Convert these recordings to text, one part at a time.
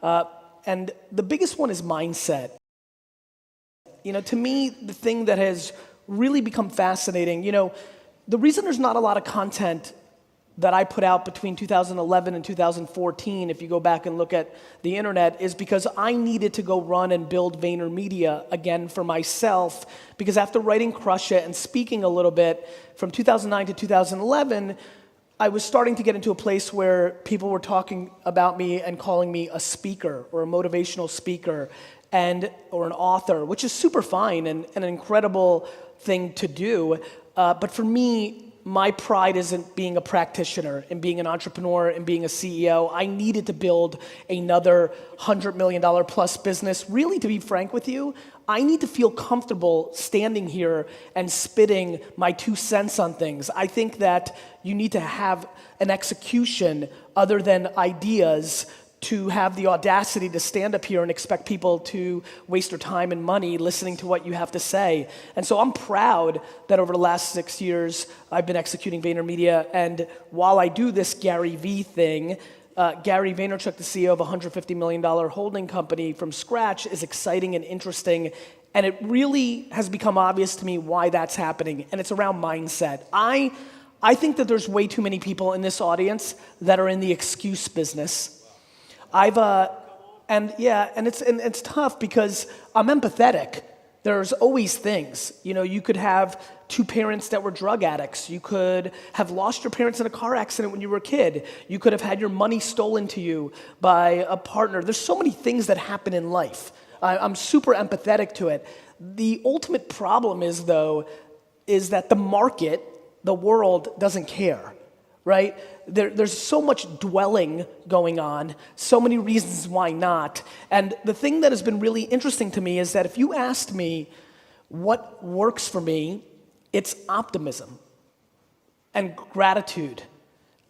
And the biggest one is mindset. To me, the thing that has really become fascinating, the reason there's not a lot of content that I put out between 2011 and 2014, if you go back and look at the internet, is because I needed to go run and build VaynerMedia again for myself, because after writing Crush It and speaking a little bit from 2009 to 2011, I was starting to get into a place where people were talking about me and calling me a speaker or a motivational speaker or an author, which is super fine and an incredible thing to do. But for me, my pride isn't being a practitioner and being an entrepreneur and being a CEO. I needed to build another $100 million plus business. Really, to be frank with you, I need to feel comfortable standing here and spitting my 2 cents on things. I think that you need to have an execution other than ideas to have the audacity to stand up here and expect people to waste their time and money listening to what you have to say. And so I'm proud that over the last 6 years, I've been executing VaynerMedia. And while I do this Gary V thing, Gary Vaynerchuk, the CEO of a $150 million holding company from scratch, is exciting and interesting. And it really has become obvious to me why that's happening. And it's around mindset. I think that there's way too many people in this audience that are in the excuse business. And it's tough because I'm empathetic. There's always things. You could have 2 parents that were drug addicts. You could have lost your parents in a car accident when you were a kid. You could have had your money stolen to you by a partner. There's so many things that happen in life. I'm super empathetic to it. The ultimate problem is that the market, the world, doesn't care. Right? There's so much dwelling going on, so many reasons why not. And the thing that has been really interesting to me is that if you asked me what works for me, it's optimism and gratitude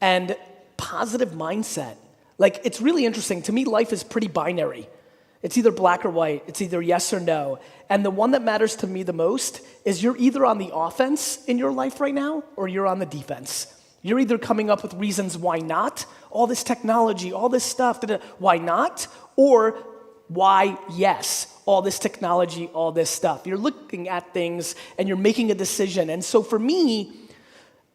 and positive mindset. Like, it's really interesting. To me, life is pretty binary. It's either black or white. It's either yes or no. And the one that matters to me the most is you're either on the offense in your life right now or you're on the defense. You're either coming up with reasons why not, all this technology, all this stuff, why not, or why yes, all this technology, all this stuff. You're looking at things and you're making a decision. And so for me,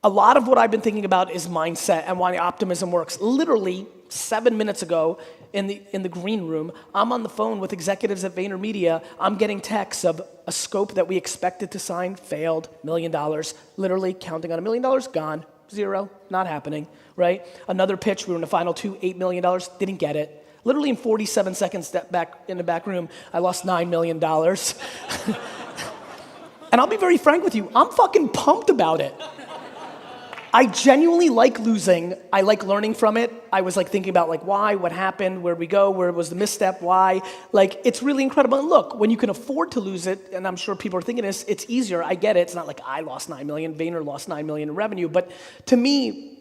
a lot of what I've been thinking about is mindset and why optimism works. Literally 7 minutes ago in the green room, I'm on the phone with executives at VaynerMedia. I'm getting texts of a scope that we expected to sign, failed, $1 million, literally counting on $1 million, gone. 0, not happening, right? Another pitch, we were in the final 2, $8 million, didn't get it. Literally in 47 seconds, step back in the back room, I lost $9 million. And I'll be very frank with you, I'm fucking pumped about it. I genuinely like losing. I like learning from it. I was thinking about why, what happened, where'd we go, where was the misstep, why. It's really incredible. And look, when you can afford to lose it, and I'm sure people are thinking this, it's easier. I get it. It's not like I lost 9 million, Vayner lost 9 million in revenue. But to me,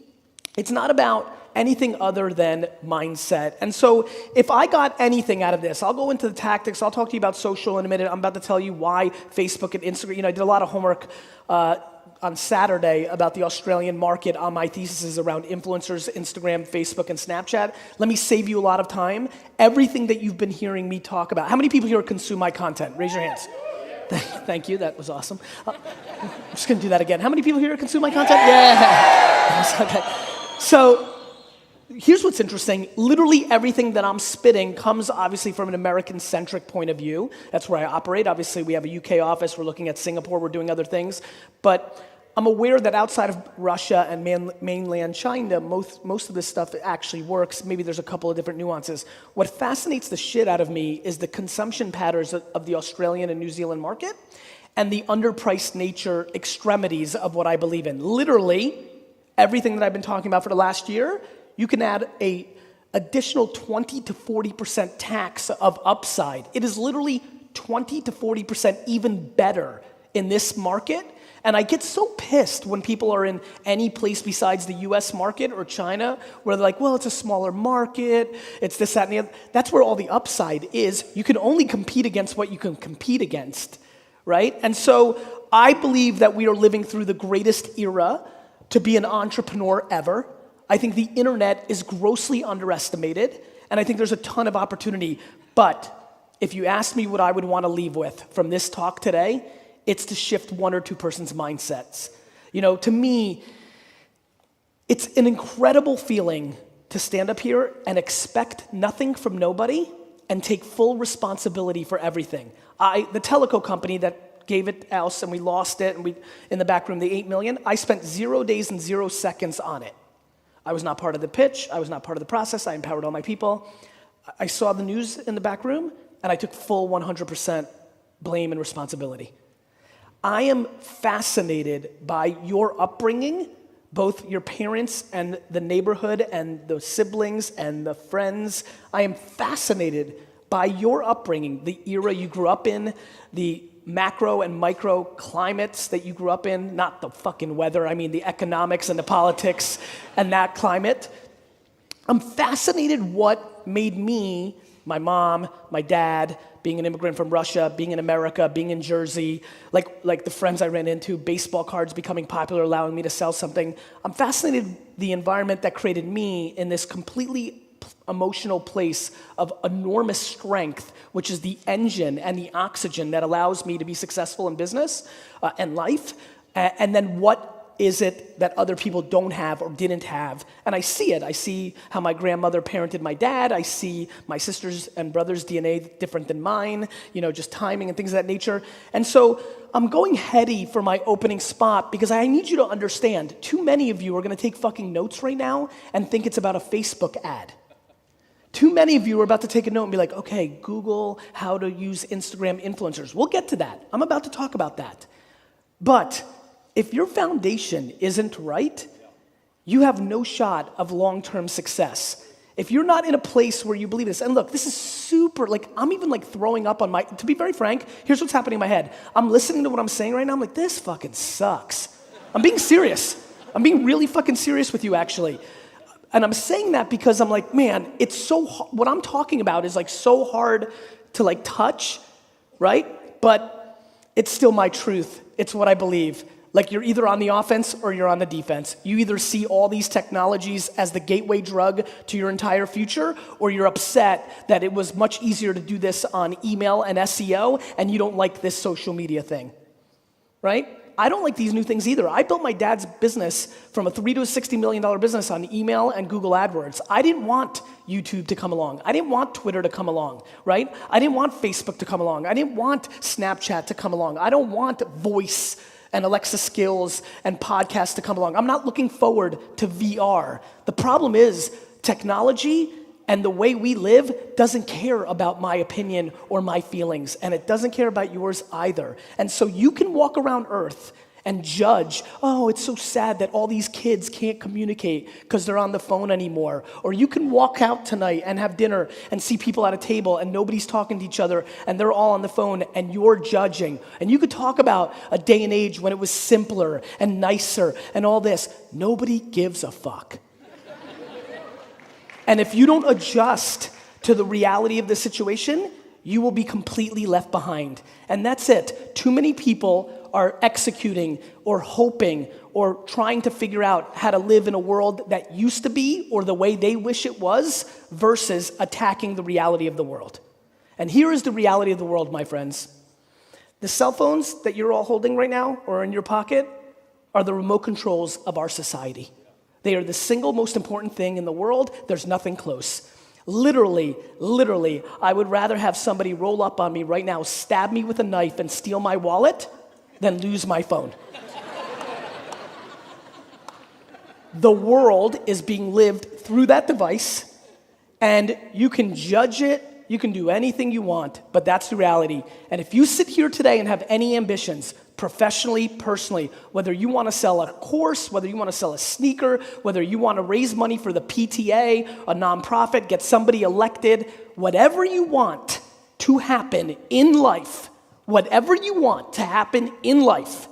it's not about anything other than mindset. And so if I got anything out of this, I'll go into the tactics. I'll talk to you about social in a minute. I'm about to tell you why Facebook and Instagram, I did a lot of homework on Saturday about the Australian market on my theses around influencers, Instagram, Facebook, and Snapchat. Let me save you a lot of time. Everything that you've been hearing me talk about. How many people here consume my content? Raise your hands. Thank you, that was awesome. I'm just gonna do that again. How many people here consume my content? Yeah. Okay. So here's what's interesting. Literally everything that I'm spitting comes obviously from an American-centric point of view. That's where I operate. Obviously, we have a UK office. We're looking at Singapore. We're doing other things. But I'm aware that outside of Russia and mainland China, most of this stuff actually works. Maybe there's a couple of different nuances. What fascinates the shit out of me is the consumption patterns of the Australian and New Zealand market and the underpriced nature extremities of what I believe in. Literally, everything that I've been talking about for the last year, you can add a additional 20 to 40% tax of upside. It is literally 20 to 40% even better in this market. And I get so pissed when people are in any place besides the US market or China where they're like, well, it's a smaller market, it's this, that, and the other. That's where all the upside is. You can only compete against what you can compete against, right? And so I believe that we are living through the greatest era to be an entrepreneur ever. I think the internet is grossly underestimated. And I think there's a ton of opportunity. But if you ask me what I would want to leave with from this talk today, it's to shift one or two persons' mindsets. To me, it's an incredible feeling to stand up here and expect nothing from nobody and take full responsibility for everything. The teleco company that gave it us and we lost it, and we in the back room, the $8 million, I spent 0 days and 0 seconds on it. I was not part of the pitch. I was not part of the process. I empowered all my people. I saw the news in the back room, and I took full 100% blame and responsibility. I am fascinated by your upbringing, both your parents and the neighborhood and the siblings and the friends. I am fascinated by your upbringing, the era you grew up in, the macro and micro climates that you grew up in, not the fucking weather, I mean the economics and the politics and that climate. I'm fascinated what made me, my mom, my dad, being an immigrant from Russia, being in America, being in Jersey, like the friends I ran into, baseball cards becoming popular, allowing me to sell something. I'm fascinated the environment that created me in this completely emotional place of enormous strength, which is the engine and the oxygen that allows me to be successful in business and life. And then what is it that other people don't have or didn't have? And I see it. I see how my grandmother parented my dad. I see my sisters and brothers' DNA different than mine, just timing and things of that nature. And so I'm going heady for my opening spot because I need you to understand, too many of you are going to take fucking notes right now and think it's about a Facebook ad. Too many of you are about to take a note and be like, okay, Google how to use Instagram influencers. We'll get to that. I'm about to talk about that. But if your foundation isn't right, you have no shot of long-term success. If you're not in a place where you believe this, and look, this is super, I'm even throwing up on to be very frank, here's what's happening in my head. I'm listening to what I'm saying right now, I'm like, this fucking sucks. I'm being serious. I'm being really fucking serious with you, actually. And I'm saying that because I'm like, man, it's so, what I'm talking about is so hard to touch, right? But it's still my truth. It's what I believe. You're either on the offense or you're on the defense. You either see all these technologies as the gateway drug to your entire future, or you're upset that it was much easier to do this on email and SEO, and you don't like this social media thing, right? I don't like these new things either. I built my dad's business from a $3 to $60 million business on email and Google AdWords. I didn't want YouTube to come along. I didn't want Twitter to come along, right? I didn't want Facebook to come along. I didn't want Snapchat to come along. I don't want voice and Alexa skills and podcasts to come along. I'm not looking forward to VR. The problem is technology and the way we live doesn't care about my opinion or my feelings, and it doesn't care about yours either. And so you can walk around Earth and judge, oh, it's so sad that all these kids can't communicate because they're on the phone anymore. Or you can walk out tonight and have dinner and see people at a table and nobody's talking to each other and they're all on the phone and you're judging. And you could talk about a day and age when it was simpler and nicer and all this. Nobody gives a fuck. And if you don't adjust to the reality of the situation, you will be completely left behind. And that's it. Too many people are executing or hoping or trying to figure out how to live in a world that used to be or the way they wish it was versus attacking the reality of the world. And here is the reality of the world, my friends. The cell phones that you're all holding right now or in your pocket are the remote controls of our society. They are the single most important thing in the world. There's nothing close. Literally, I would rather have somebody roll up on me right now, stab me with a knife and steal my wallet than lose my phone. The world is being lived through that device, and you can judge it, you can do anything you want, but that's the reality. And if you sit here today and have any ambitions, professionally, personally, whether you want to sell a course, whether you want to sell a sneaker, whether you want to raise money for the PTA, a nonprofit, get somebody elected, whatever you want to happen in life, whatever you want to happen in life,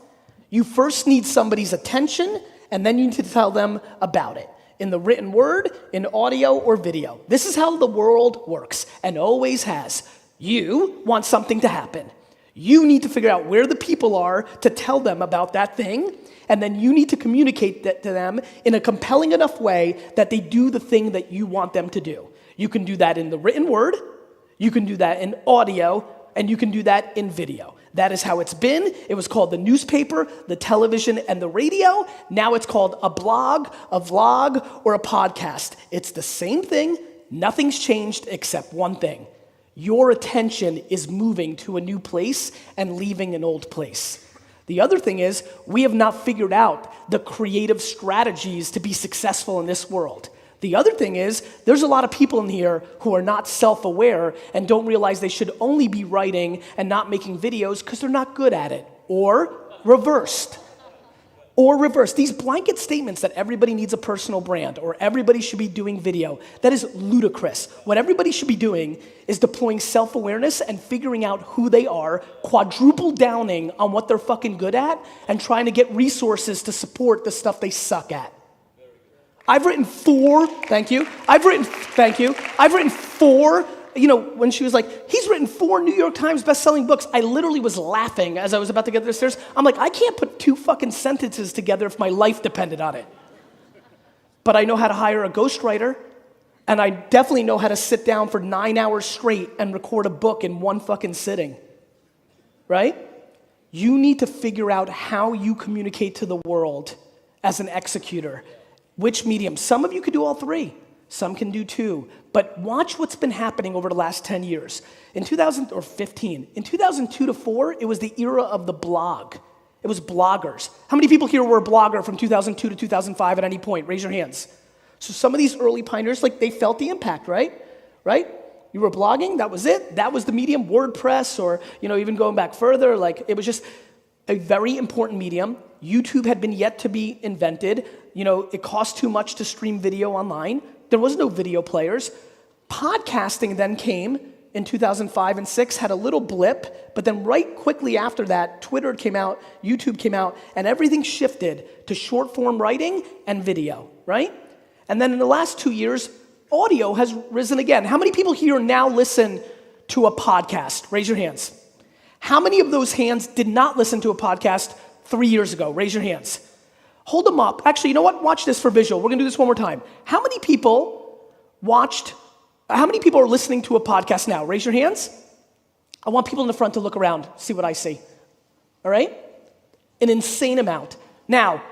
you first need somebody's attention, and then you need to tell them about it. In the written word, in audio, or video. This is how the world works, and always has. You want something to happen. You need to figure out where the people are to tell them about that thing, and then you need to communicate that to them in a compelling enough way that they do the thing that you want them to do. You can do that in the written word, you can do that in audio, and you can do that in video. That is how it's been. It was called the newspaper, the television, and the radio. Now it's called a blog, a vlog, or a podcast. It's the same thing. Nothing's changed except one thing. Your attention is moving to a new place and leaving an old place. The other thing is, we have not figured out the creative strategies to be successful in this world. The other thing is, there's a lot of people in here who are not self-aware and don't realize they should only be writing and not making videos because they're not good at it. Or reversed. These blanket statements that everybody needs a personal brand or everybody should be doing video, that is ludicrous. What everybody should be doing is deploying self-awareness and figuring out who they are, quadruple downing on what they're fucking good at, and trying to get resources to support the stuff they suck at. I've written four, when she was like, he's written 4 New York Times best-selling books, I literally was laughing as I was about to get to the stairs. I'm like, I can't put 2 fucking sentences together if my life depended on it. But I know how to hire a ghostwriter, and I definitely know how to sit down for 9 hours straight and record a book in one fucking sitting, right? You need to figure out how you communicate to the world as an executor. Which medium? Some of you could do all 3. Some can do 2. But watch what's been happening over the last 10 years. In 2002 to 4, it was the era of the blog. It was bloggers. How many people here were a blogger from 2002 to 2005 at any point? Raise your hands. So some of these early pioneers, they felt the impact, right? You were blogging, that was it. That was the medium, WordPress, or even going back further, it was just a very important medium. YouTube had been yet to be invented. It cost too much to stream video online. There was no video players. Podcasting then came in 2005 and 6, had a little blip, but then right quickly after that, Twitter came out, YouTube came out, and everything shifted to short-form writing and video, right? And then in the last 2 years, audio has risen again. How many people here now listen to a podcast? Raise your hands. How many of those hands did not listen to a podcast 3 years ago? Raise your hands. Hold them up. Actually, you know what? Watch this for visual. We're going to do this one more time. How many people are listening to a podcast now? Raise your hands. I want people in the front to look around, see what I see. All right? An insane amount. Now,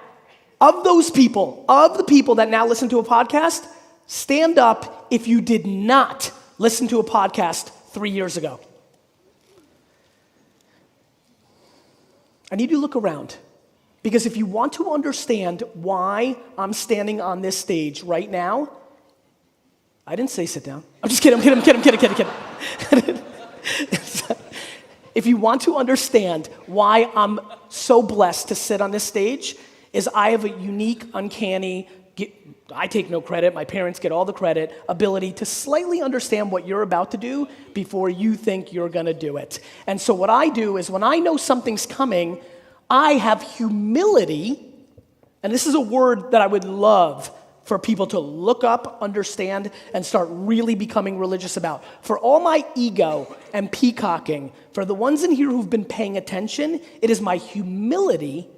of the people that now listen to a podcast, stand up if you did not listen to a podcast 3 years ago. I need you to look around. Because if you want to understand why I'm standing on this stage right now, I didn't say sit down. I'm just kidding, I'm kidding. If you want to understand why I'm so blessed to sit on this stage, is I have a unique, uncanny, I take no credit, my parents get all the credit, ability to slightly understand what you're about to do before you think you're gonna do it. And so what I do is when I know something's coming, I have humility, and this is a word that I would love for people to look up, understand, and start really becoming religious about. For all my ego and peacocking, for the ones in here who've been paying attention, it is my humility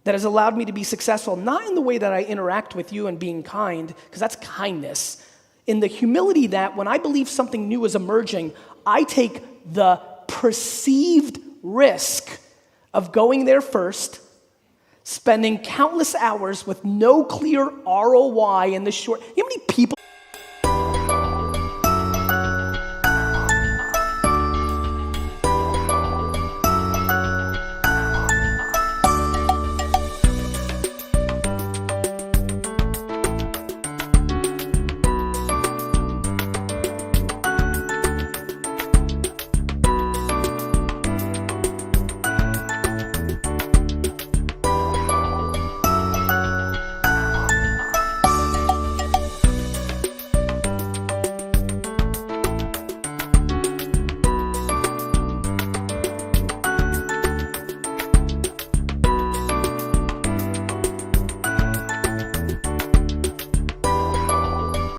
that has allowed me to be successful, not in the way that I interact with you and being kind, because that's kindness, in the humility that when I believe something new is emerging, I take the perceived risk of going there first, spending countless hours with no clear ROI in the short. You know how many people